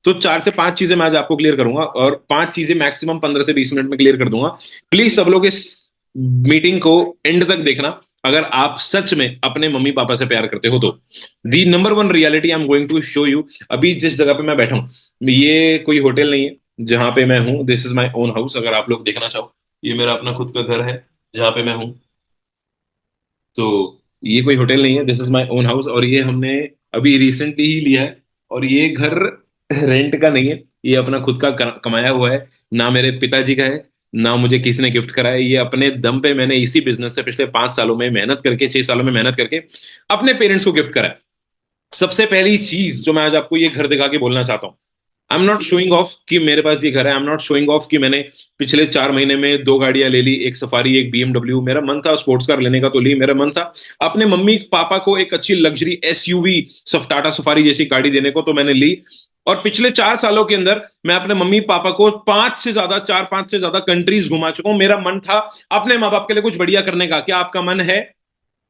तो 4 से 5 चीजें मैं आज आपको क्लियर करूंगा, और 5 चीजें मैक्सिमम 15 से 20 मिनट में क्लियर कर दूंगा। प्लीज सब लोग इस मीटिंग को एंड तक देखना, अगर आप सच में अपने मम्मी पापा से प्यार करते हो तो। The number one reality I am going to show you. अभी जिस जगह पे मैं बैठा हूँ, ये कोई होटल नहीं है जहां पे मैं हूँ। This is my own house, अगर आप लोग देखना चाहो। ये मेरा अपना खुद का घर है जहाँ पे मैं हूँ। तो ये कोई होटल नहीं है, this is my own house, और ये हमने अभी रिसेंटली ही लिया है। और ये घर रेंट का नहीं है, ये अपना खुद का कमाया हुआ है। ना मेरे पिताजी का है, ना मुझे किसी ने गिफ्ट करा है। ये अपने दम पे मैंने इसी बिजनेस से पिछले 5 सालों में मेहनत करके, 6 सालों में मेहनत करके अपने पेरेंट्स को गिफ्ट करा है। सबसे पहली चीज जो मैं आज आपको ये घर दिखा के बोलना चाहता हूँ, I am not showing off कि मेरे पास ये घर है। I am not showing off कि मैंने पिछले 4 महीने में 2 गाड़ियां ले ली, एक सफारी, एक बीएमडब्ल्यू। मेरा मन था स्पोर्ट्स कार लेने का, तो ली। मेरा मन था अपने मम्मी पापा को एक अच्छी लग्जरी एसयूवी, टाटा सफारी जैसी गाड़ी देने को, तो मैंने ली। और पिछले 4 सालों के अंदर मैं अपने मम्मी पापा को 4 5 से ज्यादा कंट्रीज घुमा चुका हूं। मेरा मन था अपने माँ बाप के लिए कुछ बढ़िया करने का। क्या आपका मन है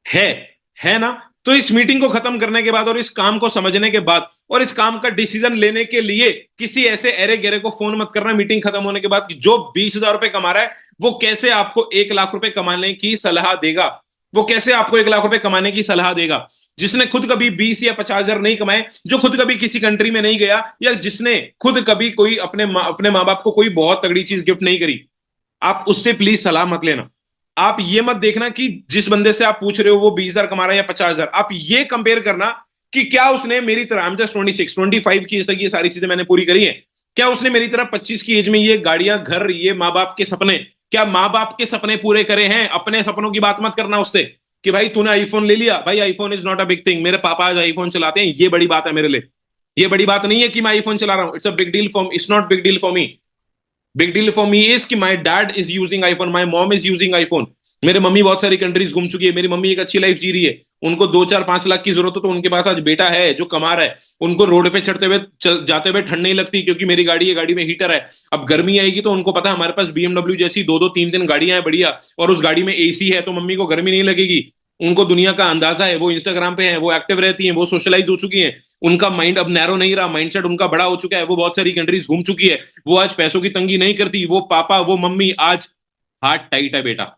है ना? तो इस मीटिंग को खत्म करने के बाद और इस काम को समझने के बाद और इस काम का डिसीजन लेने के लिए किसी ऐसे एरे गेरे को फोन मत करना मीटिंग खत्म होने के बाद कि जो 20,000 रुपए कमा रहा है वो कैसे आपको 1 लाख रुपए कमाने की सलाह देगा। वो कैसे आपको 1 लाख रुपए कमाने की सलाह देगा, जिसने खुद कभी 20 या 50,000 नहीं कमाए, जो खुद कभी किसी कंट्री में नहीं गया, या जिसने खुद कभी कोई अपने माँ बाप को कोई बहुत तगड़ी चीज गिफ्ट नहीं करी। आप उससे प्लीज सलाह मत लेना। आप ये मत देखना कि जिस बंदे से आप पूछ रहे हो वो 20,000 कमा रहा है या 50,000। आप ये कंपेयर करना कि क्या उसने मेरी तरह, आई एम जस्ट 26 25 की एज तक ये सारी चीजें मैंने पूरी करी है, क्या उसने मेरी तरह 25 की एज में ये गाड़ियां, घर, ये माँ बाप के सपने, क्या माँ बाप के सपने पूरे करे हैं? अपने सपनों की बात मत करना उससे कि भाई तूने आईफोन ले लिया। भाई iPhone is not a big thing. मेरे पापा आज आईफोन चलाते हैं, ये बड़ी बात है मेरे लिए। ये बड़ी बात नहीं है कि मैं आईफोन चला रहा हूं। It's a big deal for, it's not big deal for me. Big deal for me is कि my dad is using iPhone, my mom is using iPhone. मेरे मम्मी बहुत सारी कंट्रीज घूम चुकी है, मेरी मम्मी एक अच्छी लाइफ जी रही है। उनको 2 4 5 लाख की जरूरत हो तो उनके पास आज बेटा है जो कमा रहा है। उनको रोड पे चढ़ते हुए जाते हुए ठंड नहीं लगती क्योंकि मेरी गाड़ी है, गाड़ी में हीटर है। अब गर्मी आएगी तो उनको पता है हमारे पास बीएमडब्ल्यू जैसी 2 2 3 3 गाड़ियां हैं बढ़िया, और उस गाड़ी में एसी है, तो मम्मी को गर्मी नहीं लगेगी। उनको दुनिया का अंदाजा है, वो इंस्टाग्राम पे है, वो एक्टिव रहती हैं, वो सोशलाइज हो चुकी हैं। उनका माइंड अब नैरो नहीं रहा, माइंडसेट उनका बड़ा हो चुका है। वो बहुत सारी कंट्रीज घूम चुकी है। वो आज पैसों की तंगी नहीं करती। वो पापा, वो मम्मी आज हार्ट टाइट है बेटा,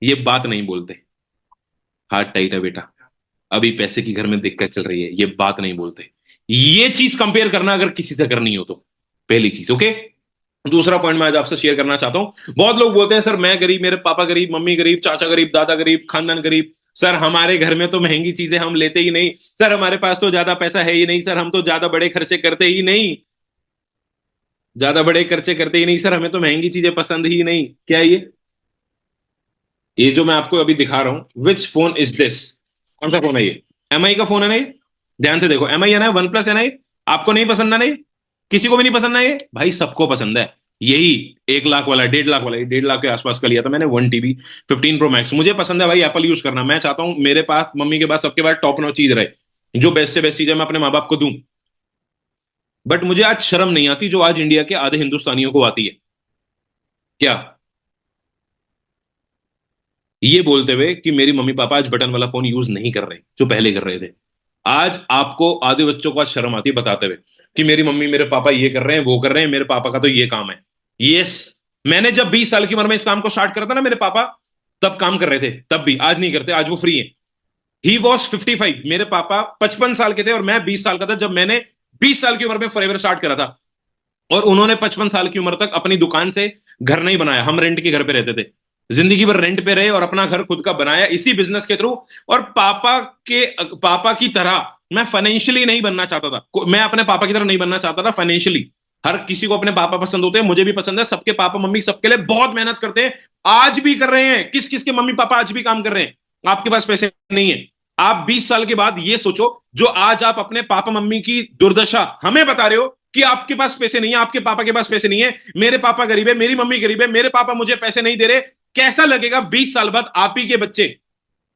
ये बात नहीं बोलते। हार्ट टाइट है बेटा, अभी पैसे की घर में दिक्कत चल रही है, ये बात नहीं बोलते। ये चीज कंपेयर करना अगर किसी से करनी हो तो, पहली चीज। ओके, दूसरा पॉइंट मैं आज आपसे शेयर करना चाहता हूं। बहुत लोग बोलते हैं सर मैं गरीब, मेरे पापा गरीब, मम्मी गरीब, चाचा गरीब, दादा गरीब, खानदान गरीब। सर हमारे घर में तो महंगी चीजें हम लेते ही नहीं। सर हमारे पास तो ज्यादा पैसा है ही नहीं। सर हम तो ज्यादा बड़े खर्चे करते ही नहीं। ज्यादा बड़े खर्चे करते ही नहीं सर, हमें तो महंगी चीजें पसंद ही नहीं। क्या है ये जो मैं आपको अभी दिखा रहा हूं, विच फोन इज दिस? कौन सा फोन है ये? एमआई का फोन है ना ये? ध्यान से देखो, एमआई है ना, वन प्लस है ना ये? आपको नहीं पसंद है ना ये? किसी को भी नहीं पसंद है ये? भाई सबको पसंद है। यही 1 लाख वाला, 1.5 लाख वाला, 1.5 लाख के आसपास का लिया था मैंने, 1 TB 15 Pro Max। मुझे पसंद है भाई एप्पल यूज करना। मैं चाहता हूं मेरे पास, मम्मी के पास, सबके पास टॉप नॉच चीज रहे, जो बेस्ट से बेस्ट चीज है मैं अपने माँ बाप को दूं। बट मुझे आज शर्म नहीं आती जो आज इंडिया के आधे हिंदुस्तानियों को आती है। क्या? ये बोलते हुए कि मेरी मम्मी पापा आज बटन वाला फोन यूज नहीं कर रहे जो पहले कर रहे थे। आज आपको आधे बच्चों को आज शर्म आती है बताते हुए कि मेरी मम्मी मेरे पापा ये कर रहे हैं, वो कर रहे हैं, मेरे पापा का तो ये काम है। यस, मैंने जब 20 साल की उम्र में इस काम को स्टार्ट करा था ना, मेरे पापा तब काम कर रहे थे, तब भी। आज नहीं करते, आज वो फ्री है। ही वॉज 55, मेरे पापा 55 साल के थे और मैं 20 साल का था जब मैंने 20 साल की उम्र में फॉरएवर स्टार्ट करा था। और उन्होंने 55 साल की उम्र तक अपनी दुकान से घर नहीं बनाया। हम रेंट के घर पे रहते थे, जिंदगी भर रेंट पे रहे और अपना घर खुद का बनाया इसी बिजनेस के थ्रू। और पापा की तरह मैं फाइनेंशियली नहीं बनना चाहता था। मैं अपने पापा की तरह नहीं बनना चाहता था फाइनेंशियली। हर किसी को अपने पापा पसंद होते हैं, मुझे भी पसंद है। सबके पापा मम्मी सबके लिए बहुत मेहनत करते हैं, आज भी कर रहे हैं। किस किस के मम्मी पापा आज भी काम कर रहे हैं? आपके पास पैसे नहीं है। आप 20 साल के बाद ये सोचो, जो आज आप अपने पापा मम्मी की दुर्दशा हमें बता रहे हो कि आपके पास पैसे नहीं है, आपके पापा के पास पैसे नहीं है, मेरे पापा गरीब है, मेरी मम्मी गरीब है, मेरे पापा मुझे पैसे नहीं दे रहे। कैसा लगेगा 20 साल बाद आप ही के बच्चे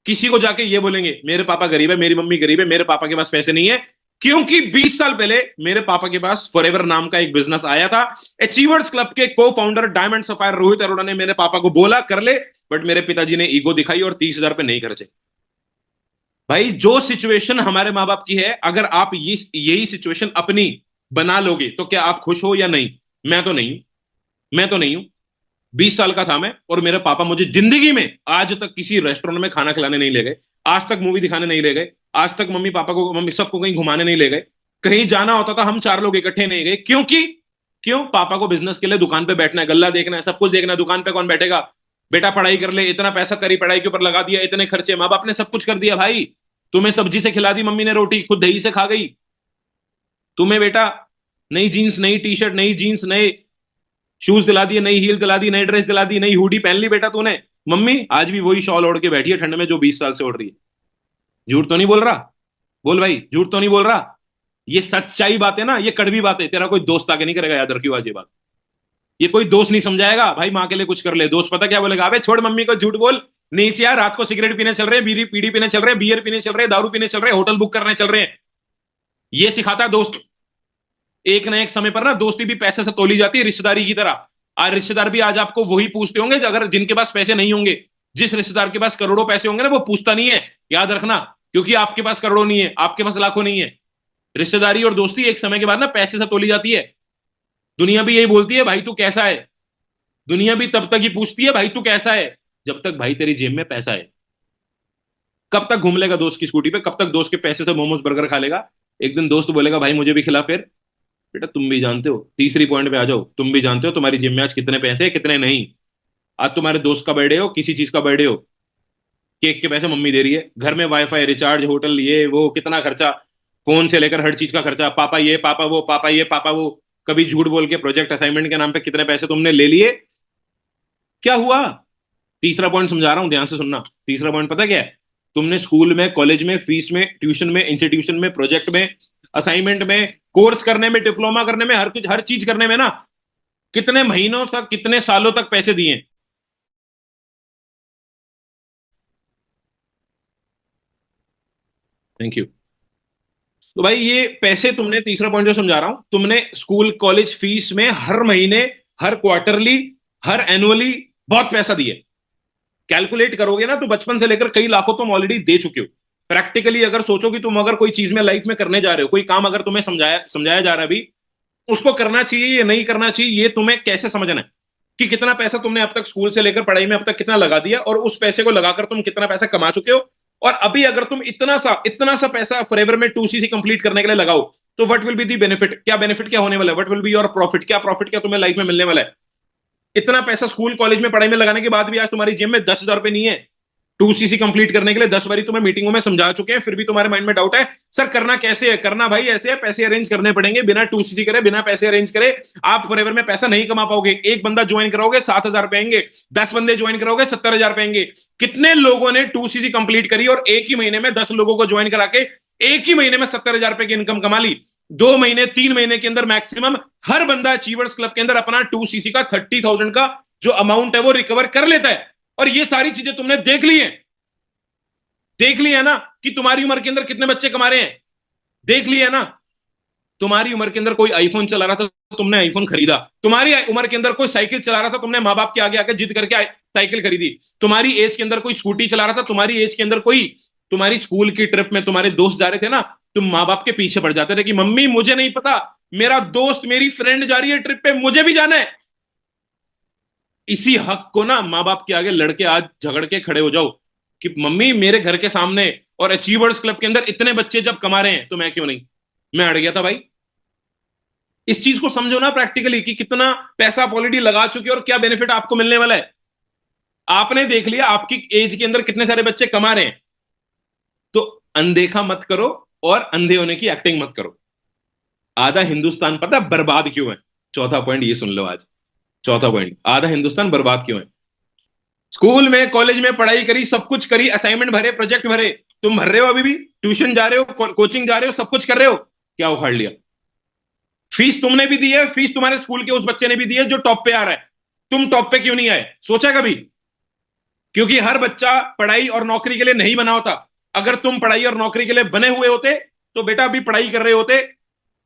किसी को जाके ये बोलेंगे मेरे पापा गरीब है, मेरी मम्मी गरीब है, मेरे पापा के पास पैसे नहीं है? क्योंकि 20 साल पहले मेरे पापा के पास फॉरएवर नाम का एक बिजनेस आया था। अचीवर्स क्लब के को founder diamond sapphire Rohit Arora ने मेरे पापा को बोला कर ले, बट मेरे पिताजी ने ईगो दिखाई और 30,000 पे नहीं खर्चे। भाई जो सिचुएशन हमारे माँ बाप की है, अगर आप यही सिचुएशन अपनी बना लोगे तो क्या आप खुश हो या नहीं? मैं तो नहीं हूं। मैं तो नहीं हूं। 20 साल का था मैं, और मेरे पापा मुझे जिंदगी में आज तक किसी रेस्टोरेंट में खाना खिलाने नहीं ले गए। आज तक मूवी दिखाने नहीं ले गए। आज तक मम्मी पापा को, मम्मी सबको कहीं घुमाने नहीं ले गए। कहीं जाना होता था हम 4 लोग इकट्ठे नहीं गए, क्योंकि क्यों? पापा को बिजनेस के लिए दुकान पे बैठना है, गल्ला देखना है, सब कुछ देखना है। दुकान पे कौन बैठेगा? बेटा पढ़ाई कर ले, इतना पैसा तेरी पढ़ाई के ऊपर लगा दिया, इतने खर्चे, माँ बाप ने सब कुछ कर दिया भाई। तुम्हें सब्जी से खिला दी मम्मी ने रोटी, खुद दही से खा गई। तुम्हें बेटा नई जीन्स, नई टी शर्ट, नई जीन्स, नए शूज दिला दिए, नई हील दिला दी, नई ड्रेस दिला दी, नई हुडी पहन ली बेटा तूने। मम्मी आज भी वही शॉल ओढ़ के बैठी है ठंड में जो 20 साल से ओढ़ रही है। झूठ तो नहीं बोल रहा? बोल भाई, झूठ तो नहीं बोल रहा? ये सच्चाई बात है ना, ये कड़वी बात है। तेरा कोई दोस्त आके नहीं करेगा, याद रखियो आज ये बात। ये कोई दोस्त नहीं समझाएगा भाई, माँ के लिए कुछ कर ले। दोस्त पता क्या बोलेगा? अबे छोड़ मम्मी को, झूठ बोल। नीचे यार, रात को सिगरेट पीने चल रहे हैं, बीड़ी पीड़ी पीने चल रहे हैं, बियर पीने चल रहे हैं, दारू पीने चल रहे हैं, होटल बुक करने चल रहे हैं। ये सिखाता है दोस्त। एक ना एक समय पर ना दोस्ती भी पैसे से तोली जाती है, रिश्तेदारी की तरह। आज रिश्तेदार भी आज आपको वही पूछते होंगे अगर जिनके पास पैसे नहीं होंगे। जिस रिश्तेदार के पास करोड़ों पैसे होंगे ना, वो पूछता नहीं है, याद रखना। क्योंकि आपके पास करोड़ों नहीं है, आपके पास लाखों नहीं है। रिश्तेदारी और दोस्ती एक समय के बाद ना पैसे से तोली जाती है। दुनिया भी यही बोलती है, भाई तू कैसा है। दुनिया भी तब तक ही पूछती है, भाई तू कैसा है, जब तक भाई तेरी जेब में पैसा है। कब तक घूम लेगा दोस्त की स्कूटी पे? कब तक दोस्त के पैसे से मोमोज बर्गर खा लेगा? एक दिन दोस्त बोलेगा भाई मुझे भी खिला फिर। बेटा तुम भी जानते हो, तीसरी पॉइंट पे आ जाओ, तुम भी जानते हो तुम्हारी जेब में आज कितने पैसे हैं कितने नहीं। आज तुम्हारे दोस्त का बर्थडे हो, किसी चीज का बर्थडे हो, केक के पैसे मम्मी दे रही है, घर में वाईफाई रिचार्ज, होटल, ये वो कितना खर्चा, फोन से लेकर हर चीज का खर्चा, पापा ये पापा वो, पापा ये पापा वो। कभी झूठ बोल के प्रोजेक्ट असाइनमेंट के नाम पे कितने पैसे तुमने ले लिए? क्या हुआ? तीसरा पॉइंट समझा रहा हूं, ध्यान से सुनना। तीसरा पॉइंट पता क्या है? तुमने स्कूल में, कॉलेज में, फीस में, ट्यूशन में, इंस्टीट्यूशन में, प्रोजेक्ट में, असाइनमेंट में, कोर्स करने में, डिप्लोमा करने में, हर कुछ, हर चीज करने में ना, कितने महीनों तक, कितने सालों तक पैसे दिए? Thank you. तो भाई ये पैसे तुमने, तीसरा पॉइंट जो समझा रहा हूं, तुमने स्कूल कॉलेज फीस में हर महीने, हर क्वार्टरली, हर एनुअली बहुत पैसा दिए। कैलकुलेट करोगे ना तो बचपन से लेकर कई लाखों तुम ऑलरेडी दे चुके हो। प्रैक्टिकली अगर सोचो कि तुम अगर कोई चीज में लाइफ में करने जा रहे हो, कोई काम अगर तुम्हें समझाया समझाया जा रहा है अभी, उसको करना चाहिए या नहीं करना चाहिए, ये तुम्हें कैसे समझना है? कि कितना पैसा तुमने अब तक स्कूल से लेकर पढ़ाई में अब तक कितना लगा दिया, और उस पैसे को लगाकर तुम कितना पैसा कमा चुके हो। और अभी अगर तुम इतना सा पैसा फॉरएवर में 2CC कंप्लीट करने के लिए लगाओ, तो what will be the benefit? क्या बेनिफिट, क्या होने वाला है? What will be your profit? क्या प्रॉफिट, क्या तुम्हें लाइफ में मिलने वाला है? इतना पैसा स्कूल कॉलेज में पढ़ाई में लगाने के बाद भी आज तुम्हारी जेब में 10,000 रुपए नहीं है। 2CC कंप्लीट करने के लिए 10 बारी तुम्हें मीटिंगों में समझा चुके हैं, फिर भी तुम्हारे माइंड में डाउट है। सर करना कैसे है? करना भाई ऐसे है, पैसे अरेंज करने पड़ेंगे। बिना 2CC करे, बिना पैसे अरेंज करे आप फॉरएवर में पैसा नहीं कमा पाओगे। एक बंदा ज्वाइन कराओगे 7,000 पाएंगे, 10 बंदे ज्वाइन कराओगे 70,000 पाएंगे। कितने लोगों ने 2CC कंप्लीट करी और एक ही महीने में 10 लोगों को ज्वाइन करा के एक ही महीने में 70,000 रुपए की इनकम कमा ली? 2 महीने, 3 महीने के अंदर मैक्सिमम हर बंदा अचीवर्स क्लब के अंदर अपना 2CC का 30,000 का जो अमाउंट है वो रिकवर कर लेता है। और ये सारी चीजें तुमने देख ली है। देख लिया ना कि तुम्हारी उम्र के अंदर कितने बच्चे कमा रहे हैं? देख लिया ना। तुम्हारी उम्र के अंदर कोई आईफोन चला रहा था तो तुमने आईफोन खरीदा। तुम्हारी उम्र के अंदर कोई साइकिल चला रहा था, तुमने माँ बाप के आगे आके जिद करके साइकिल खरीदी। तुम्हारी एज के अंदर कोई स्कूटी चला रहा था, तुम्हारी एज के अंदर कोई, तुम्हारी स्कूल की ट्रिप में तुम्हारे दोस्त जा रहे थे ना, तुम माँ बाप के पीछे पड़ जाते थे कि मम्मी मुझे नहीं पता, मेरा दोस्त, मेरी फ्रेंड जा रही है ट्रिप पे, मुझे भी जाना है। इसी हक को ना माँ बाप के आगे लड़के आज झगड़ के खड़े हो जाओ कि मम्मी मेरे घर के सामने और अचीवर्स क्लब के अंदर इतने बच्चे जब कमा रहे हैं तो मैं क्यों नहीं? मैं अड़ गया था भाई। इस चीज को समझो ना प्रैक्टिकली कि कितना पैसा आप ऑलरेडी लगा चुके हो और क्या बेनिफिट आपको मिलने वाला है। आपने देख लिया आपकी एज के अंदर कितने सारे बच्चे कमा रहे हैं, तो अनदेखा मत करो और अंधे होने की एक्टिंग मत करो। आधा हिंदुस्तान पता है बर्बाद क्यों है? चौथा पॉइंट ये सुन लो आज। चौथा पॉइंट, आधा हिंदुस्तान बर्बाद क्यों है? स्कूल में, कॉलेज में पढ़ाई करी, सब कुछ करी, असाइनमेंट भरे, प्रोजेक्ट भरे, तुम भर रहे हो, अभी भी ट्यूशन जा रहे हो, कोचिंग जा रहे हो, सब कुछ कर रहे हो, क्या उखाड़ लिया? फीस तुमने भी दी है, फीस तुम्हारे स्कूल के उस बच्चे ने भी दी है जो टॉप पे आ रहा है। तुम टॉप पे क्यों नहीं आए? सोचा कभी? क्योंकि हर बच्चा पढ़ाई और नौकरी के लिए नहीं बना होता। अगर तुम पढ़ाई और नौकरी के लिए बने हुए होते तो बेटा अभी पढ़ाई कर रहे होते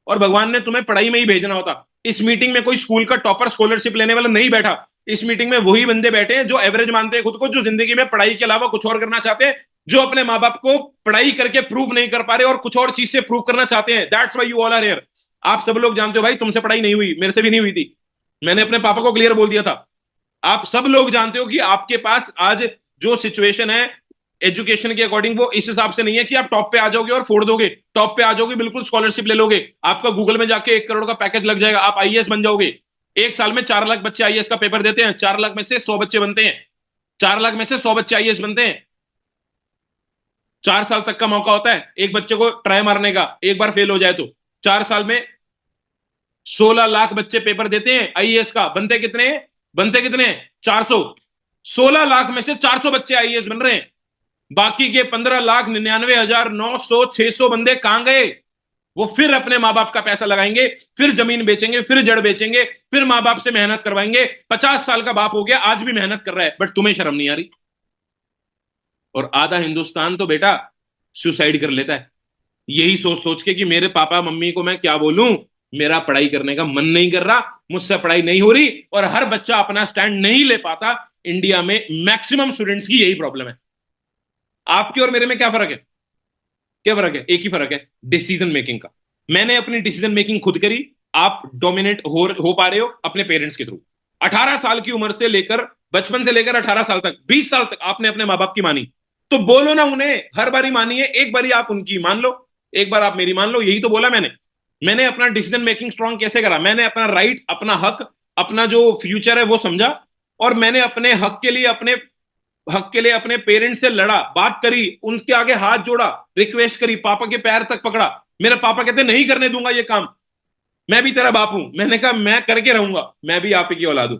और भगवान ने तुम्हें पढ़ाई में ही भेजना होता। इस मीटिंग में कोई स्कूल का टॉपर स्कॉलरशिप लेने वाला नहीं बैठा। इस मीटिंग में वही बंदे बैठे हैं जो एवरेज मानते हैं खुद को, जो जिंदगी में पढ़ाई के अलावा कुछ और करना चाहते हैं, जो अपने माँ बाप को पढ़ाई करके प्रूव नहीं कर पा रहे और कुछ और चीज से प्रूव करना चाहते हैं। That's why you all are here. आप सब लोग जानते हो भाई, तुमसे पढ़ाई नहीं हुई, मेरे से भी नहीं हुई थी, मैंने अपने पापा को क्लियर बोल दिया था। आप सब लोग जानते हो कि आपके पास आज जो सिचुएशन है एजुकेशन के अकॉर्डिंग, वो इस हिसाब से नहीं है कि आप टॉप पे आ जाओगे और फोड़ दोगे। टॉप पे आ जाओगे, बिल्कुल स्कॉलरशिप ले लोगे, आपका गूगल में जाके 1 करोड़ का पैकेज लग जाएगा, आप आईएएस बन जाओगे। 1 साल में 4 लाख बच्चे आईएएस का पेपर देते हैं, 4 लाख में से 100 बच्चे बनते हैं, 4 लाख में से 100 बच्चे आईएएस बनते हैं। 4 साल तक का मौका होता है एक बच्चे को ट्राई मारने का, एक बार फेल हो जाए तो। 4 साल में 16 लाख बच्चे पेपर देते हैं आईएएस का, बनते कितने हैं? बनते कितने हैं? 400। 16 लाख में से 400 बच्चे आईएएस बन रहे हैं, बाकी के 15,99,900 600 बंदे कहां गए? वो फिर अपने माँ बाप का पैसा लगाएंगे, फिर जमीन बेचेंगे, फिर जड़ बेचेंगे, फिर माँ बाप से मेहनत करवाएंगे। 50 साल का बाप हो गया, आज भी मेहनत कर रहा है, बट तुम्हें शर्म नहीं आ रही। और आधा हिंदुस्तान तो बेटा सुसाइड कर लेता है, यही सोच सोच के कि मेरे पापा मम्मी को मैं क्या बोलूं, मेरा पढ़ाई करने का मन नहीं कर रहा, मुझसे पढ़ाई नहीं हो रही। और हर बच्चा अपना स्टैंड नहीं ले पाता। इंडिया में मैक्सिमम स्टूडेंट्स की यही प्रॉब्लम है। आपके और मेरे में क्या फर्क है? क्या फर्क है? एक ही फर्क है, डिसीजन मेकिंग का। मैंने अपनी डिसीजन मेकिंग खुद करी, आप डोमिनेट हो पा रहे हो अपने पेरेंट्स के थ्रू। 18 साल की उम्र से लेकर, बचपन से लेकर 18 साल तक, 20 साल तक आपने अपने माँ बाप की मानी, तो बोलो ना उन्हें, हर बारी मानिए, एक बारी आप उनकी मान लो, एक बार आप मेरी मान लो, यही तो बोला मैंने। मैंने अपना डिसीजन मेकिंग स्ट्रांग कैसे करा? मैंने अपना राइट, अपना हक, अपना जो फ्यूचर है वो समझा, और मैंने अपने हक के लिए, अपने हक के लिए अपने पेरेंट्स से लड़ा, बात करी, उनके आगे हाथ जोड़ा, रिक्वेस्ट करी, पापा के पैर तक पकड़ा। मेरे पापा कहते नहीं करने दूंगा ये काम, मैं भी तेरा बाप हूं। मैंने कहा मैं करके रहूंगा, मैं भी आप ही की औलाद हूं।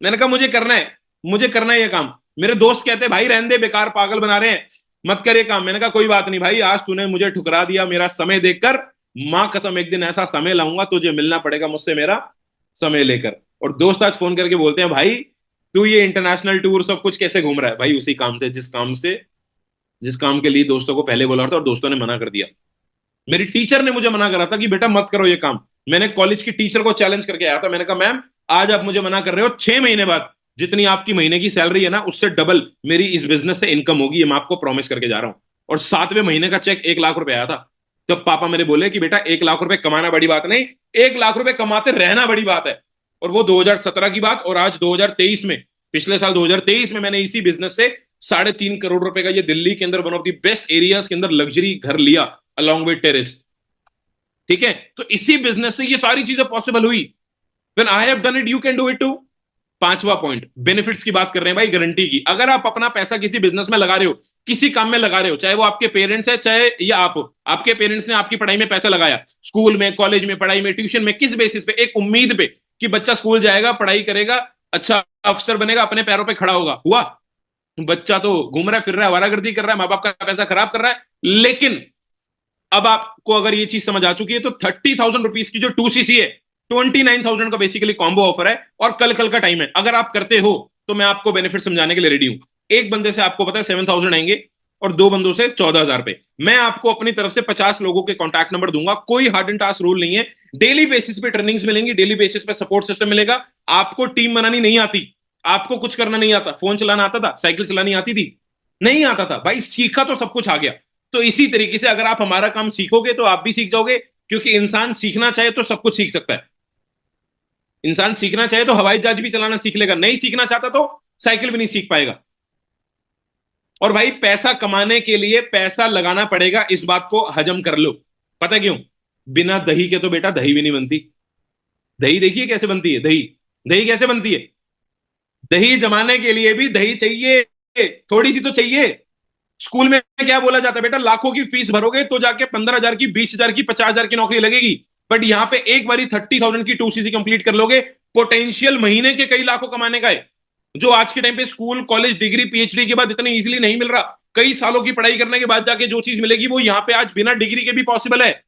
मैंने कहा मुझे करना है, मुझे करना है ये काम। मेरे दोस्त कहते भाई रहने दे, बेकार पागल बना रहे हैं, मत कर ये काम। मैंने कहा कोई बात नहीं भाई, आज तूने मुझे ठुकरा दिया मेरा समय देखकर, मां कसम एक दिन ऐसा समय लाऊंगा तुझे मिलना पड़ेगा मुझसे मेरा समय लेकर। और दोस्त आज फोन करके बोलते हैं भाई तू ये इंटरनेशनल टूर सब कुछ कैसे घूम रहा है? भाई उसी काम से, जिस काम के लिए दोस्तों को पहले बोला था और दोस्तों ने मना कर दिया। मेरी टीचर ने मुझे मना करा था कि बेटा मत करो ये काम। मैंने कॉलेज की टीचर को चैलेंज करके आया था, मैंने कहा मैम आज आप मुझे मना कर रहे हो, 6 महीने बाद जितनी आपकी महीने की सैलरी है ना, उससे डबल मेरी इस बिजनेस से इनकम होगी, ये मैं आपको प्रॉमिस करके जा रहा हूं। और 7वें महीने का चेक 1 लाख रुपए आया था। तब पापा मेरे बोले कि बेटा 1 लाख रुपए कमाना बड़ी बात नहीं, 1 लाख रुपए कमाते रहना बड़ी बात है। और वो 2017 की बात, और आज 2023 में, पिछले साल 2023 में मैंने इसी बिजनेस से 3.5 करोड़ रुपए का, ये दिल्ली के अंदर one of the best areas के अंदर लग्जरी घर लिया, अलॉन्ग विद टेरेस। ठीक है, तो इसी बिजनेस से ये सारी चीजें पॉसिबल हुई। When I have done it you can do it too. 5वां पॉइंट, बेनिफिट्स की बात कर रहे हैं भाई, गारंटी की। अगर आप अपना पैसा किसी बिजनेस में लगा रहे हो, किसी काम में लगा रहे हो, चाहे वो आपके पेरेंट्स है, चाहे या आप हो, आपके पेरेंट्स ने आपकी पढ़ाई में पैसा लगाया, स्कूल में, कॉलेज में, पढ़ाई में, ट्यूशन में, किस बेसिस पे? एक उम्मीद पे कि बच्चा स्कूल जाएगा, पढ़ाई करेगा, अच्छा अफसर बनेगा, अपने पैरों पे खड़ा होगा। हुआ? बच्चा तो घूम रहा है, फिर रहा है, आवारागर्दी कर रहा है, माँ बाप का पैसा खराब कर रहा है। लेकिन अब आपको अगर ये चीज समझ आ चुकी है, तो 30,000 रुपीज की जो 2cc है, 29,000 का बेसिकली कॉम्बो ऑफर है, और कल कल का टाइम है। अगर आप करते हो तो मैं आपको बेनिफिट समझाने के लिए रेडी हूं। एक बंदे से आपको पता है 7,000 आएंगे, और 2 बंदों से 14,000 रुपए। मैं आपको अपनी तरफ से 50 लोगों के कॉन्टैक्ट नंबर दूंगा, कोई हार्ड एंड टास्क रूल नहीं है। डेली बेसिस पे ट्रेनिंग्स मिलेंगी, डेली बेसिस पे सपोर्ट सिस्टम मिलेगा। आपको टीम बनानी नहीं आती, आपको कुछ करना नहीं आता। फोन चलाना आता था? साइकिल चलानी आती थी? नहीं आता था भाई, सीखा तो सब कुछ आ गया। तो इसी तरीके से अगर आप हमारा काम सीखोगे तो आप भी सीख जाओगे, क्योंकि इंसान सीखना चाहे तो सब कुछ सीख सकता है। इंसान सीखना चाहे तो हवाई जहाज भी चलाना सीख लेगा, नहीं सीखना चाहता तो साइकिल भी नहीं सीख पाएगा। और भाई पैसा कमाने के लिए पैसा लगाना पड़ेगा, इस बात को हजम कर लो। पता है क्यों? बिना दही के तो बेटा दही भी नहीं बनती। दही देखिए कैसे बनती है, दही, दही कैसे बनती है? दही जमाने के लिए भी दही चाहिए, थोड़ी सी तो चाहिए। स्कूल में क्या बोला जाता है बेटा? लाखों की फीस भरोगे तो जाके 15,000 की, 20,000 की, 50,000 की नौकरी लगेगी। बट यहां पे एक बारी 30,000 की 2cc कंप्लीट कर लोगे, पोटेंशियल महीने के कई लाखों कमाने का है, जो आज के टाइम पे स्कूल, कॉलेज, डिग्री, पीएचडी के बाद इतनी इजीली नहीं मिल रहा। कई सालों की पढ़ाई करने के बाद जाके जो चीज मिलेगी वो यहां पे आज बिना डिग्री के भी पॉसिबल है।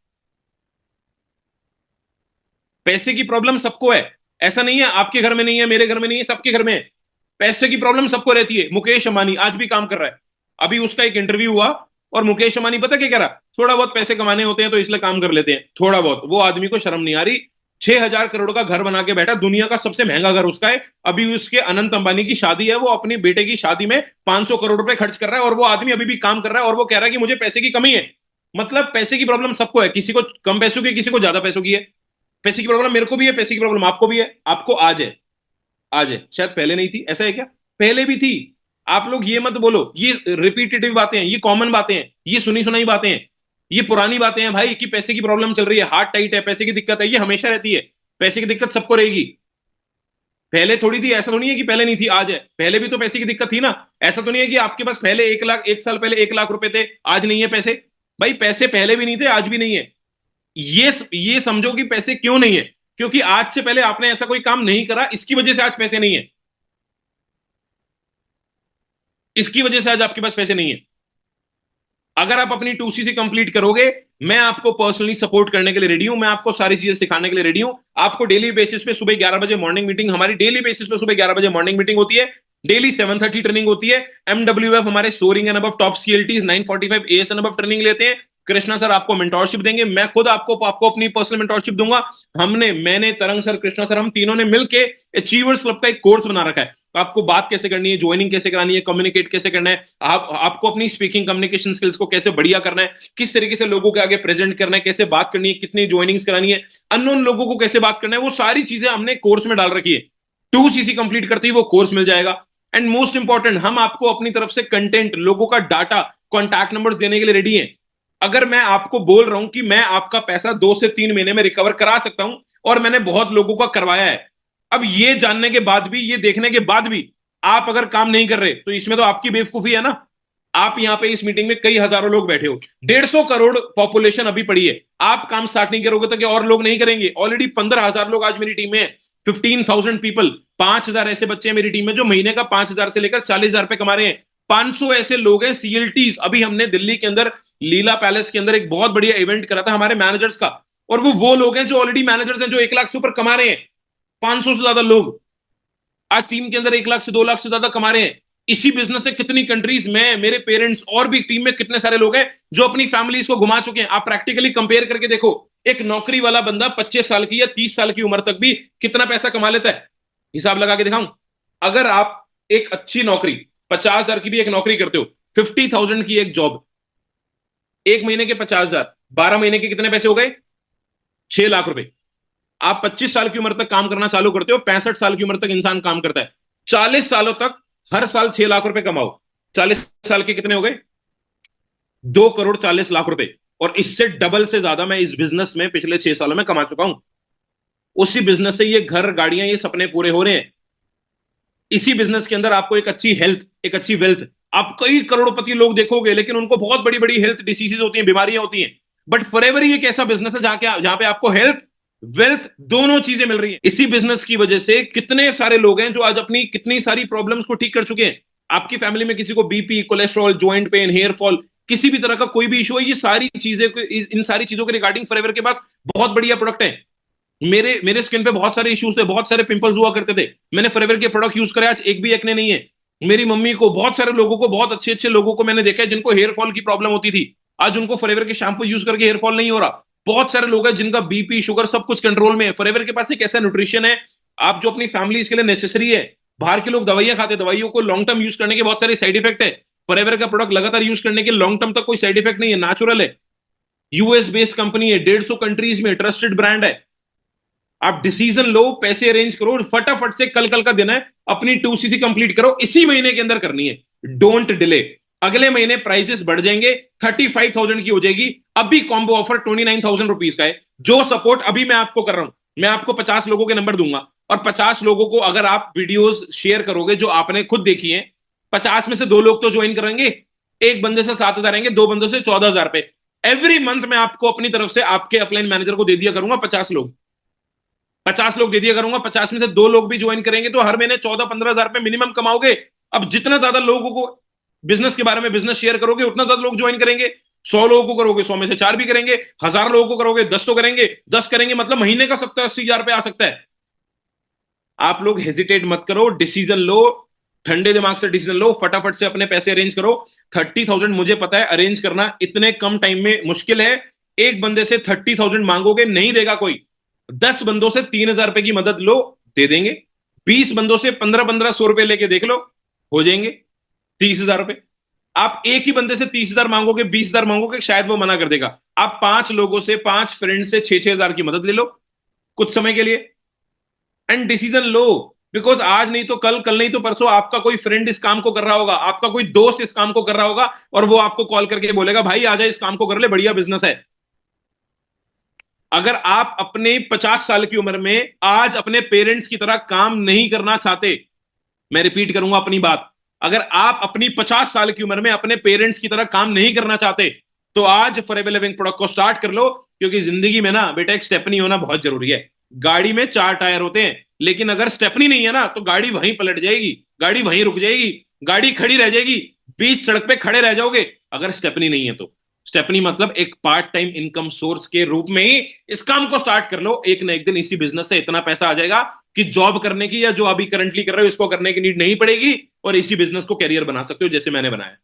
पैसे की प्रॉब्लम सबको है, ऐसा नहीं है आपके घर में नहीं है, मेरे घर में नहीं है, सबके घर में है। पैसे की प्रॉब्लम सबको रहती है। मुकेश अंबानी आज भी काम कर रहा है, अभी उसका एक इंटरव्यू हुआ, और मुकेश अंबानी पता क्या कह रहा? थोड़ा बहुत पैसे कमाने होते हैं तो इसलिए काम कर लेते हैं, थोड़ा बहुत। वो आदमी को शर्म नहीं आ रही, 6,000 करोड़ का घर बना के बैठा, दुनिया का सबसे महंगा घर उसका है। अभी उसके अनंत अंबानी की शादी है, वो अपनी बेटे की शादी में 500 करोड़ रुपए खर्च कर रहा है, और वो आदमी अभी भी काम कर रहा है, और वो कह रहा है कि मुझे पैसे की कमी है। मतलब पैसे की प्रॉब्लम सबको है, किसी को कम पैसों की है, किसी को ज्यादा पैसों की है। पैसे की प्रॉब्लम मेरे को भी है, पैसे की प्रॉब्लम आपको भी है, आपको आज है। आज है, शायद पहले नहीं थी, ऐसा है क्या? पहले भी थी। आप लोग ये मत बोलो, ये रिपीटेटिव बातें हैं, ये कॉमन बातें हैं, ये सुनी सुनाई बातें हैं, ये पुरानी बातें हैं भाई, कि पैसे की प्रॉब्लम चल रही है, हार्ट टाइट है, पैसे की दिक्कत है, ये हमेशा रहती है। पैसे की दिक्कत सबको रहेगी। पहले थोड़ी थी, ऐसा तो नहीं है कि पहले नहीं थी, आज है। पहले भी तो पैसे की दिक्कत थी ना। ऐसा तो नहीं है कि आपके पास पहले 1 लाख, 1 साल पहले 1 लाख रुपए थे, आज नहीं है पैसे। भाई पैसे पहले भी नहीं थे, आज भी नहीं है। ये समझो कि पैसे क्यों नहीं है, क्योंकि आज से पहले आपने ऐसा कोई काम नहीं करा, इसकी वजह से आज पैसे नहीं है। इसकी वजह से आज आपके पास पैसे नहीं है। अगर आप अपनी 2CC कंप्लीट करोगे, मैं आपको पर्सनली सपोर्ट करने के लिए रेडी हूं, मैं आपको सारी चीजें सिखाने के लिए रेडी हूं। आपको डेली बेसिस पे सुबह 11 बजे मॉर्निंग मीटिंग, हमारी डेली बेसिस पे सुबह 11 बजे मॉर्निंग मीटिंग होती है। डेली 7:30 ट्रेनिंग होती है। MWF हमारे soaring and above top CLTs 945 AS and above training लेते हैं। कृष्णा सर आपको मेंटोरशिप देंगे, मैं खुद आपको आपको अपनी पर्सनल मेंटोरशिप दूंगा। मैंने, तरंग सर, कृष्णा सर, हम तीनों ने मिलकर अचीवर्स क्लब का एक कोर्स बना रखा है। तो आपको बात कैसे करनी है, ज्वाइनिंग कैसे करानी है, कम्युनिकेट कैसे करना है, आपको अपनी स्पीकिंग कम्युनिकेशन स्किल्स को कैसे बढ़िया करना है, किस तरीके से लोगों के आगे प्रेजेंट करना है, कैसे बात करनी है, कितनी ज्वाइनिंग्स करानी है, अननोन लोगों को कैसे बात करना है, वो सारी चीजें हमने कोर्स में डाल रखी है। 2CC कंप्लीट करते ही वो कोर्स मिल जाएगा। एंड मोस्ट इंपॉर्टेंट, हम आपको अपनी तरफ से कंटेंट, लोगों का डाटा, कॉन्टैक्ट नंबर्स देने के लिए रेडी हैं। अगर मैं आपको बोल रहा हूं कि मैं आपका पैसा 2 से 3 महीने में रिकवर करा सकता हूं, और मैंने बहुत लोगों का करवाया है, अब ये जानने के बाद भी, ये देखने के बाद भी आप अगर काम नहीं कर रहे, तो इसमें तो आपकी बेवकूफी है ना। आप यहां पे इस मीटिंग में कई हजारों लोग बैठे हो, 150 करोड़ पॉपुलेशन अभी पड़ी है, आप काम स्टार्ट नहीं करोगे तो क्या और लोग नहीं करेंगे? ऑलरेडी 15,000 लोग आज मेरी टीम में है। 15,000 पीपल, 5,000 ऐसे बच्चे हैं मेरी टीम में जो महीने का 5,000 से लेकर 40,000 रुपए कमा रहे हैं। 500 ऐसे लोग हैं CLTs। अभी हमने दिल्ली के अंदर लीला पैलेस के अंदर एक बहुत बढ़िया इवेंट करा था हमारे मैनेजर्स का, और वो लोग हैं जो ऑलरेडी मैनेजर्स हैं, जो 1 लाख से ऊपर कमा रहे हैं। 500 से ज्यादा लोग आज टीम के अंदर 1 लाख से 2 लाख से ज्यादा कमा रहे हैं। इसी बिजनेस से कितनी कंट्रीज में, मेरे पेरेंट्स और भी टीम में कितने सारे लोग हैं जो अपनी फैमिलीज को घुमा चुके हैं। आप प्रैक्टिकली कंपेयर करके देखो, एक नौकरी वाला बंदा 25 साल की या 30 साल की उम्र तक भी कितना पैसा कमा लेता है, हिसाब लगा के दिखाऊं। अगर आप एक अच्छी नौकरी, 50,000 की भी एक नौकरी करते हो, 50,000 की एक जॉब, एक महीने के 50,000, 12 महीने के कितने पैसे हो गए? 6 लाख रुपए। आप 25 साल की उम्र तक काम करना चालू करते हो, 65 साल की उम्र तक इंसान काम करता है, 40 सालों तक हर साल 6 लाख रुपए कमाओ। 40 साल के कितने हो गए? 2 करोड़ 40 लाख रुपए। और इससे डबल से ज्यादा मैं इस बिजनेस में पिछले 6 सालों में कमा चुका हूं। उसी बिजनेस से ये घर, गाड़ियां, ये सपने पूरे हो रहे हैं। इसी बिजनेस के अंदर आपको एक अच्छी हेल्थ, एक अच्छी वेल्थ, आप कई करोड़पति लोग देखोगे लेकिन उनको बहुत बड़ी बड़ी हेल्थ डिसीजेज होती हैं, बीमारियां होती हैं। बट फॉरएवर ही एक ऐसा बिजनेस है जहां पे आपको हेल्थ, वेल्थ, दोनों चीजें मिल रही हैं। इसी बिजनेस की वजह से कितने सारे लोग हैं जो आज अपनी कितनी सारी प्रॉब्लम्स को ठीक कर चुके हैं। आपकी फैमिली में किसी को BP, cholesterol, joint pain, hair fall, किसी भी तरह का कोई भी इशू है, ये सारी चीजें, इन सारी चीजों के रिगार्डिंग फॉरएवर के पास बहुत बढ़िया प्रोडक्ट है। मेरे मेरे स्किन पे बहुत सारे इश्यूज थे, बहुत सारे पिंपल्स हुआ करते थे, मैंने फॉरएवर के प्रोडक्ट यूज करे, आज एक भी एक्ने नहीं है। मेरी मम्मी को, बहुत सारे लोगों को, बहुत अच्छे अच्छे लोगों को मैंने देखा है जिनको हेयर फॉल की प्रॉब्लम होती थी, आज उनको फॉरएवर के शैम्पू यूज करके हेयर फॉल नहीं हो रहा। बहुत सारे लोग हैं जिनका BP, शुगर सब कुछ कंट्रोल में है। फॉरएवर के पास एक ऐसा न्यूट्रिशन है, आप जो अपनी फैमिली के लिए नेसेसरी है। बाहर के लोग दवाइयां खाते हैं, दवाइयों को लॉन्ग टर्म यूज करने के बहुत सारे साइड इफेक्ट है। फॉरएवर का प्रोडक्ट लगातार यूज करने के लॉन्ग टर्म तक कोई साइड इफेक्ट नहीं है, नेचुरल है। US बेस्ड कंपनी है, 150 कंट्रीज में ट्रस्टेड ब्रांड है। आप डिसीजन लो, पैसे अरेंज करो, फटाफट से कल कल का दिन है, अपनी 2CC कंप्लीट करो, इसी महीने के अंदर करनी है, डोंट डिले। अगले महीने प्राइसेस बढ़ जाएंगे, 35,000 की हो जाएगी। अभी कॉम्बो ऑफर 29,000 रुपीज का है। जो सपोर्ट अभी मैं आपको कर रहा हूं, मैं आपको 50 लोगों के नंबर दूंगा, और 50 लोगों को अगर आप वीडियोस शेयर करोगे जो आपने खुद देखी है, 50 में से 2 लोग तो ज्वाइन करेंगे, एक बंदे से 7,000 आएंगे, 2 बंदों से 14,000 रुपए। एवरी मंथ मैं आपको अपनी तरफ से आपके अपलाइन मैनेजर को दे दिया करूंगा। 50 लोग दे दिया करूंगा, 50 में से 2 लोग भी ज्वाइन करेंगे तो हर महीने 14-15,000 रुपए मिनिमम कमाओगे। अब जितना ज्यादा लोगों को बिजनेस के बारे में बिजनेस शेयर करोगे, उतना ज्यादा लोग ज्वाइन करेंगे। 100 लोगों को करोगे, 100 में से 4 भी करेंगे। 1,000 लोगों को करोगे, 10 तो करेंगे। 10 करेंगे मतलब महीने का 70-80 हजार रुपए आ सकता है। आप लोग हेजिटेट मत करो, डिसीजन लो, ठंडे दिमाग से डिसीजन लो, फटाफट से अपने पैसे अरेंज करो। 30,000 मुझे पता है अरेंज करना इतने कम टाइम में मुश्किल है। एक बंदे से 30,000 मांगोगे, नहीं देगा कोई। 10 बंदों से 3,000 रुपए की मदद लो, दे देंगे। 20 बंदों से 15-15 100 रुपए लेके देख लो, हो जाएंगे 30,000 रुपए। आप एक ही बंदे से 30,000 मांगोगे, 20,000 मांगोगे, शायद वो मना कर देगा। आप 5 लोगों से, 5 फ्रेंड से 6-6 हज़ार की मदद ले लो कुछ समय के लिए, एंड डिसीजन लो। बिकॉज आज नहीं तो कल, कल नहीं तो परसों आपका कोई फ्रेंड इस काम को कर रहा होगा, आपका कोई दोस्त इस काम को कर रहा होगा, और वो आपको कॉल करके बोलेगा भाई आजा इस काम को कर ले, बढ़िया बिजनेस है। अगर आप अपने 50 साल की उम्र में आज अपने पेरेंट्स की तरह काम नहीं करना चाहते, मैं रिपीट करूंगा अपनी बात, अगर आप अपनी 50 साल की उम्र में अपने पेरेंट्स की तरह काम नहीं करना चाहते, तो आज फॉरएवर लिविंग प्रोडक्ट को स्टार्ट कर लो। क्योंकि जिंदगी में ना बेटा एक स्टेपनी होना बहुत जरूरी है। गाड़ी में 4 टायर होते हैं, लेकिन अगर स्टेपनी नहीं है ना तो गाड़ी वहीं पलट जाएगी, गाड़ी वहीं रुक जाएगी, गाड़ी खड़ी रह जाएगी, बीच सड़क पे खड़े रह जाओगे अगर स्टेपनी नहीं है तो। स्टेपनी मतलब एक पार्ट टाइम इनकम सोर्स के रूप में ही इस काम को स्टार्ट कर लो। एक ना एक दिन इसी बिजनेस से इतना पैसा आ जाएगा कि जॉब करने की, या जो अभी करंटली कर रहे हो इसको करने की नीड नहीं पड़ेगी, और इसी बिजनेस को कैरियर बना सकते हो जैसे मैंने बनाया।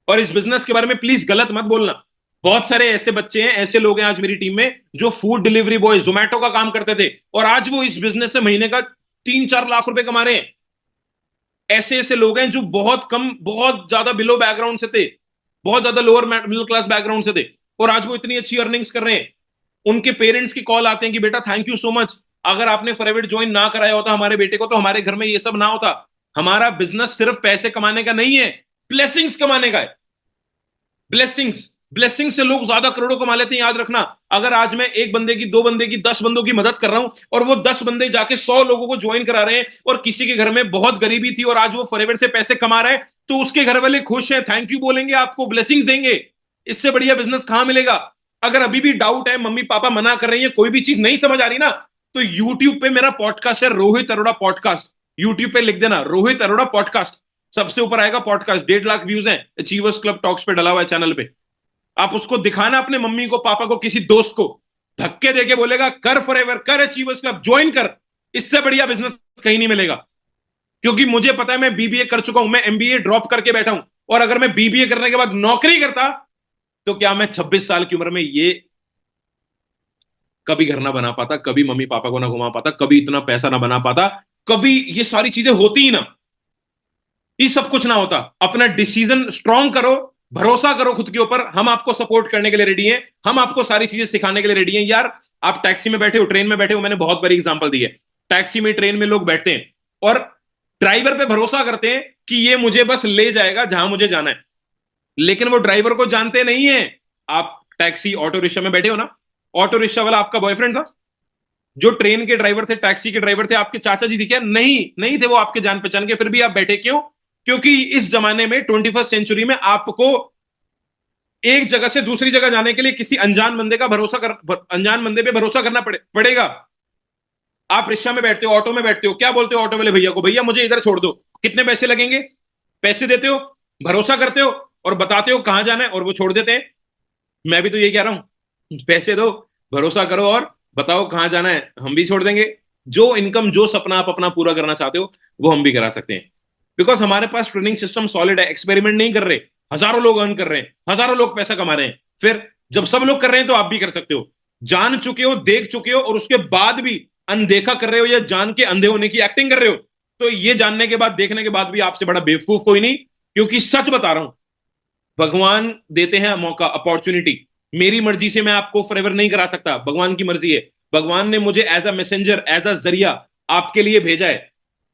और इस बिजनेस के बारे में प्लीज गलत मत बोलना। बहुत सारे ऐसे बच्चे हैं, ऐसे लोग हैं आज मेरी टीम में जो फूड डिलीवरी बॉय, जोमेटो का काम करते थे, और आज वो इस बिजनेस से महीने का 3-4 लाख रुपए कमा रहे हैं। ऐसे ऐसे लोग हैं जो बहुत कम, बहुत ज्यादा बिलो बैकग्राउंड से थे, बहुत ज्यादा लोअर मिडिल क्लास बैकग्राउंड से थे, और आज वो इतनी अच्छी अर्निंग्स कर रहे हैं। उनके पेरेंट्स की कॉल आते हैं कि बेटा थैंक यू सो मच, अगर आपने फॉरएवर ज्वाइन ना कराया होता हमारे बेटे को तो हमारे घर में ये सब ना होता। हमारा बिजनेस सिर्फ पैसे कमाने का नहीं है, ब्लेसिंग्स कमाने का है। ब्लेसिंग्स, ब्लेसिंग से लोग ज्यादा करोड़ों कमा लेते हैं, याद रखना। अगर आज मैं एक बंदे की, 2 बंदे की, 10 बंदों की मदद कर रहा हूं, और वो 10 बंदे जाके 100 लोगों को ज्वाइन करा रहे हैं, और किसी के घर में बहुत गरीबी थी और आज वो फॉरएवर से पैसे कमा रहा है, तो उसके घर वाले खुश हैं, थैंक यू बोलेंगे, आपको ब्लेसिंग्स देंगे। इससे बढ़िया बिजनेस कहां मिलेगा? अगर अभी भी डाउट है, मम्मी पापा मना कर रही है, कोई भी चीज नहीं समझ आ रही ना, तो यूट्यूब पे मेरा पॉडकास्ट है, रोहित अरोड़ा पॉडकास्ट। यूट्यूब पे लिख देना रोहित अरोड़ा पॉडकास्ट, सबसे ऊपर आएगा पॉडकास्ट। 1.5 लाख व्यूज हैं, अचीवर्स क्लब टॉक्स पे डला हुआ है चैनल पे। आप उसको दिखाना अपने मम्मी को, पापा को, किसी दोस्त को, धक्के देके बोलेगा कर फॉरएवर, कर अचीवर्स क्लब, ज्वाइन कर। इससे बढ़िया बिजनेस कहीं नहीं मिलेगा। क्योंकि मुझे पता है, मैं बीबीए कर चुका हूं, मैं एमबीए ड्रॉप करके बैठा हूं, और अगर मैं बीबीए करने के बाद नौकरी करता तो क्या मैं 26 साल की उम्र में ये कभी घर ना बना पाता, कभी मम्मी पापा को ना घुमा पाता, कभी इतना पैसा ना बना पाता, कभी ये सारी चीजें होती ही ना, ये सब कुछ ना होता। अपना डिसीजन स्ट्रांग करो, भरोसा करो खुद के ऊपर, हम आपको सपोर्ट करने के लिए रेडी हैं, हम आपको सारी चीजें सिखाने के लिए रेडी हैं। यार आप टैक्सी में बैठे हो, ट्रेन में बैठे हो, मैंने बहुत बड़ी एग्जांपल दी है। टैक्सी में, ट्रेन में लोग बैठते हैं और ड्राइवर पे भरोसा करते हैं कि ये मुझे बस ले जाएगा जहां मुझे जाना है, लेकिन वो ड्राइवर को जानते नहीं है। आप टैक्सी, ऑटो रिक्शा में बैठे हो ना, ऑटो रिक्शा वाला आपका बॉयफ्रेंड था? जो ट्रेन के ड्राइवर थे, टैक्सी के ड्राइवर थे, आपके चाचा जी दिखे? नहीं, नहीं थे, वो आपके जान पहचान के, फिर भी आप बैठे क्यों? क्योंकि इस जमाने में, 21st सेंचुरी में, आपको एक जगह से दूसरी जगह जाने के लिए किसी अनजान बंदे पे भरोसा करना पड़ेगा। आप रिक्शा में बैठते हो, ऑटो में बैठते हो, क्या बोलते हो ऑटो वाले भैया को? भैया मुझे इधर छोड़ दो, कितने पैसे लगेंगे? पैसे देते हो, भरोसा करते हो, और बताते हो कहां जाना है, और वो छोड़ देते हैं। मैं भी तो यही कह रहा हूं, पैसे दो, भरोसा करो, और बताओ कहां जाना है, हम भी छोड़ देंगे। जो इनकम, जो सपना आप अपना पूरा करना चाहते हो, वो हम भी करा सकते हैं। बिकॉज हमारे पास ट्रेनिंग सिस्टम सॉलिड है, एक्सपेरिमेंट नहीं कर रहे। हजारों लोग अर्न कर रहे हैं, हजारों लोग पैसा कमा रहे हैं। फिर जब सब लोग कर रहे हैं तो आप भी कर सकते हो। जान चुके हो, देख चुके हो, और उसके बाद भी अनदेखा कर रहे हो, या जान के अंधे होने की एक्टिंग कर रहे हो, तो ये जानने के बाद, देखने के बाद भी आपसे बड़ा बेवकूफ कोई नहीं। क्योंकि सच बता रहा हूं, भगवान देते हैं मौका, अपॉर्चुनिटी। मेरी मर्जी से मैं आपको फॉरएवर नहीं करा सकता, भगवान की मर्जी है। भगवान ने मुझे as a messenger, as a जरिया आपके लिए भेजा है।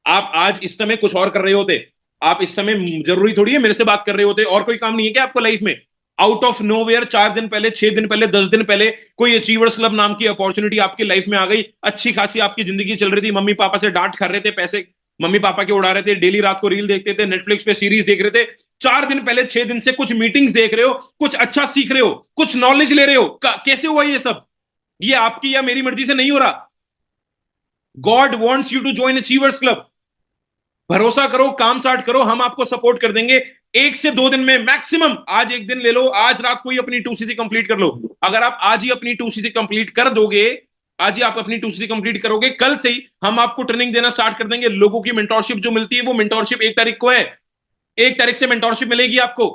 आप आज इस समय कुछ और कर रहे होते, आप इस समय जरूरी थोड़ी है मेरे से बात कर रहे होते, और कोई काम नहीं है क्या आपको लाइफ में? आउट ऑफ नोवेयर 4 दिन पहले, 6 दिन पहले, 10 दिन पहले कोई अचीवर्स क्लब नाम की अपॉर्चुनिटी आपकी लाइफ में आ गई। अच्छी खासी आपकी जिंदगी चल रही थी, मम्मी पापा से डांट खा रहे थे, पैसे मम्मी पापा के उड़ा रहे थे, डेली रात को रील देखते थे, नेटफ्लिक्स पे सीरीज देख रहे थे। 4 दिन पहले, 6 दिन से कुछ मीटिंग्स देख रहे हो, कुछ अच्छा सीख रहे हो, कुछ नॉलेज ले रहे हो। कैसे हुआ ये सब? ये आपकी या मेरी मर्जी से नहीं हो रहा। God wants you to join achievers club. भरोसा करो, काम स्टार्ट करो, हम आपको सपोर्ट कर देंगे। 1 से 2 दिन में मैक्सिमम, आज एक दिन ले लो, आज रात को ही अपनी 2CC कंप्लीट कर लो। अगर आप आज ही अपनी 2CC कंप्लीट कर दोगे, आज ही आप अपनी 2CC कंप्लीट करोगे, कल से ही हम आपको ट्रेनिंग देना स्टार्ट कर देंगे। लोगों की मेंटोरशिप जो मिलती है, वो मेंटोरशिप 1 तारीख को है। 1 तारीख से मेंटोरशिप मिलेगी आपको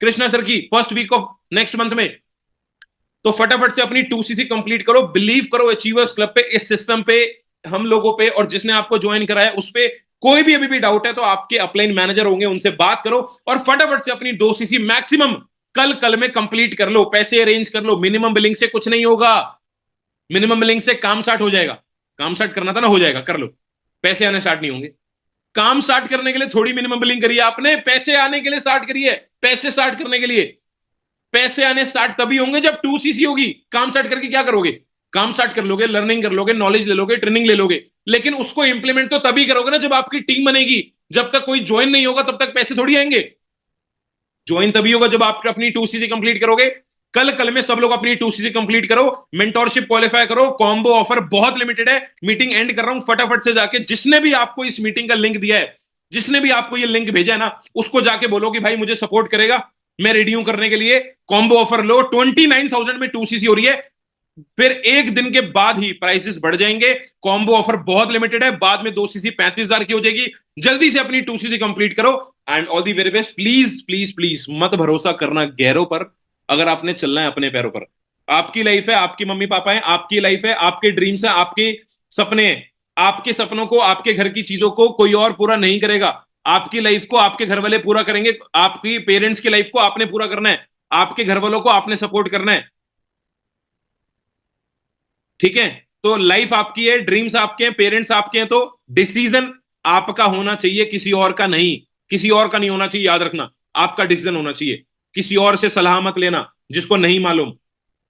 कृष्णा सर की, first week of next month में। तो फटाफट से अपनी 2CC कंप्लीट करो, बिलीव करो अचीवर्स क्लब पे, इस सिस्टम पे, हम लोगों पे, और जिसने आपको ज्वाइन कराया उस पे। कोई भी अभी भी डाउट है तो आपके अपलाइन मैनेजर होंगे, उनसे बात करो और फटाफट से अपनी 2 सीसी मैक्सिमम कल कल में कंप्लीट कर लो, पैसे अरेंज कर लो। मिनिमम बिलिंग से कुछ नहीं होगा, मिनिमम बिलिंग से काम स्टार्ट हो जाएगा। काम स्टार्ट करना था ना, हो जाएगा, कर लो। पैसे आने स्टार्ट नहीं होंगे। काम स्टार्ट करने के लिए थोड़ी मिनिमम बिलिंग करिए आपने, पैसे आने के लिए स्टार्ट करिए। पैसे स्टार्ट करने के लिए पैसे आने स्टार्ट तभी होंगे जब 2 सीसी होगी। काम स्टार्ट करके क्या करोगे? काम स्टार्ट कर लोगे, लर्निंग कर लोगे, नॉलेज ले लोगे, ट्रेनिंग ले लोगे, लेकिन उसको इंप्लीमेंट तो तभी करोगे ना जब आपकी टीम बनेगी। जब तक कोई ज्वाइन नहीं होगा तब तक पैसे थोड़ी आएंगे। ज्वाइन तभी होगा जब आप अपनी 2 सीसी कंप्लीट करोगे। कल कल में सब लोग अपनी 2 सीसी कंप्लीट करो, मेंटोरशिप क्वालिफाई करो। कॉम्बो ऑफर बहुत लिमिटेड है। मीटिंग एंड कर रहा हूं, फटाफट से जाके जिसने भी आपको इस मीटिंग का लिंक दिया है, जिसने भी आपको ये लिंक भेजा है ना, उसको जाके बोलो कि भाई मुझे सपोर्ट करेगा, मैं रेडी हूं करने के लिए। कॉम्बो ऑफर लो, 29,000 में 2 सीसी हो रही है। फिर एक दिन के बाद ही प्राइसेस बढ़ जाएंगे। कॉम्बो ऑफर बहुत लिमिटेड है, बाद में 2 सीसी 35,000 की हो जाएगी। जल्दी से अपनी 2 सीसी कंप्लीट करो and all the very best. Please please please मत भरोसा करना गैरों पर, अगर आपने चलना है अपने पैरों पर। आपकी लाइफ है, आपकी मम्मी पापा है, आपकी लाइफ है, आपके ड्रीम्स है, आपके सपने हैं। आपके सपनों को, आपके घर की चीजों को कोई और पूरा नहीं करेगा। आपकी लाइफ को आपके घर वाले पूरा करेंगे। आपकी पेरेंट्स की लाइफ को आपने पूरा करना है। आपके घर वालों को आपने सपोर्ट करना है। ठीक है? तो लाइफ आपकी है, ड्रीम्स आपके हैं, पेरेंट्स आपके हैं, तो डिसीजन आपका होना चाहिए, किसी और का नहीं। किसी और का नहीं होना चाहिए, याद रखना। आपका डिसीजन होना चाहिए। किसी और से सलाह मत लेना जिसको नहीं मालूम।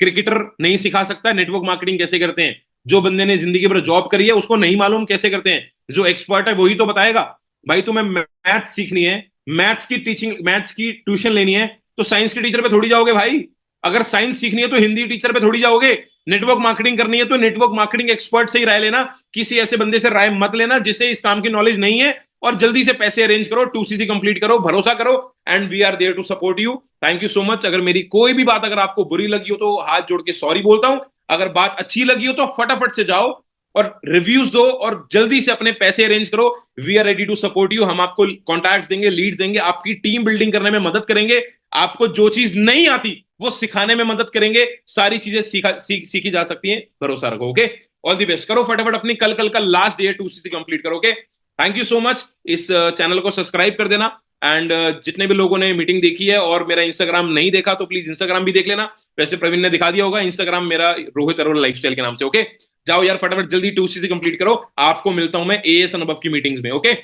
क्रिकेटर नहीं सिखा सकता नेटवर्क मार्केटिंग कैसे करते हैं। जो बंदे ने जिंदगी भर जॉब करी है उसको नहीं मालूम कैसे करते हैं। जो एक्सपर्ट है वही तो बताएगा। भाई तुम्हें मैथ्स सीखनी है, मैथ्स की टीचिंग, मैथ्स की ट्यूशन लेनी है, तो साइंस के टीचर पे थोड़ी जाओगे भाई। अगर साइंस सीखनी है तो हिंदी टीचर पे थोड़ी जाओगे। नेटवर्क मार्केटिंग करनी है तो नेटवर्क मार्केटिंग एक्सपर्ट से ही राय लेना। किसी ऐसे बंदे से राय मत लेना जिसे इस काम की नॉलेज नहीं है। और जल्दी से पैसे अरेंज करो, 2 सीसी कंप्लीट करो, भरोसा करो, and we are there to support you. Thank you so much. अगर मेरी कोई भी बात अगर आपको बुरी लगी हो तो हाथ जोड़ के सॉरी बोलता हूं। अगर बात अच्छी लगी हो तो फटाफट से जाओ और रिव्यूज दो और जल्दी से अपने पैसे अरेंज करो। We are ready to support you. हम आपको कॉन्टैक्ट देंगे, लीड्स देंगे, आपकी टीम बिल्डिंग करने में मदद करेंगे। आपको जो चीज नहीं आती वो सिखाने में मदद करेंगे। सारी चीजें सीखी जा सकती हैं, भरोसा रखो। Okay, all the best. करो फटाफट अपनी कल कल का लास्ट डे 2 सीसी कंप्लीट करो। Okay, thank you so much. इस चैनल को सब्सक्राइब कर देना। एंड जितने भी लोगों ने मीटिंग देखी है और मेरा इंस्टाग्राम नहीं देखा तो प्लीज इंस्टाग्राम भी देख लेना। वैसे प्रवीण ने दिखा दिया होगा, इंस्टाग्राम मेरा रोहित अरोड़ा लाइफस्टाइल के नाम से। ओके, जाओ यार फटाफट जल्दी 2 सीसी कंप्लीट करो। आपको मिलता हूं मैं एएस अनुभव की मीटिंग्स में। ओके,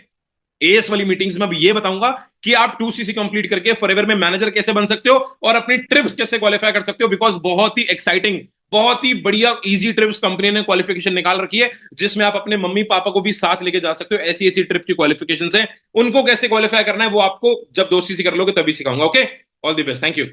एएस वाली मीटिंग्स में अब ये बताऊंगा कि आप 2 सीसी कंप्लीट करके फॉरएवर में मैनेजर कैसे बन सकते हो और अपनी ट्रिप्स कैसे क्वालिफाई कर सकते हो। बिकॉज बहुत ही एक्साइटिंग, बहुत ही बढ़िया इजी ट्रिप्स कंपनी ने क्वालिफिकेशन निकाल रखी है, जिसमें आप अपने मम्मी पापा को भी साथ लेके जा सकते हो। ऐसी ऐसी ट्रिप की क्वालिफिकेशन है, उनको कैसे क्वालिफाई करना है वो आपको जब 2 सीसी कर लोगे तभी सिखाऊंगा। Okay, all the best, thank you.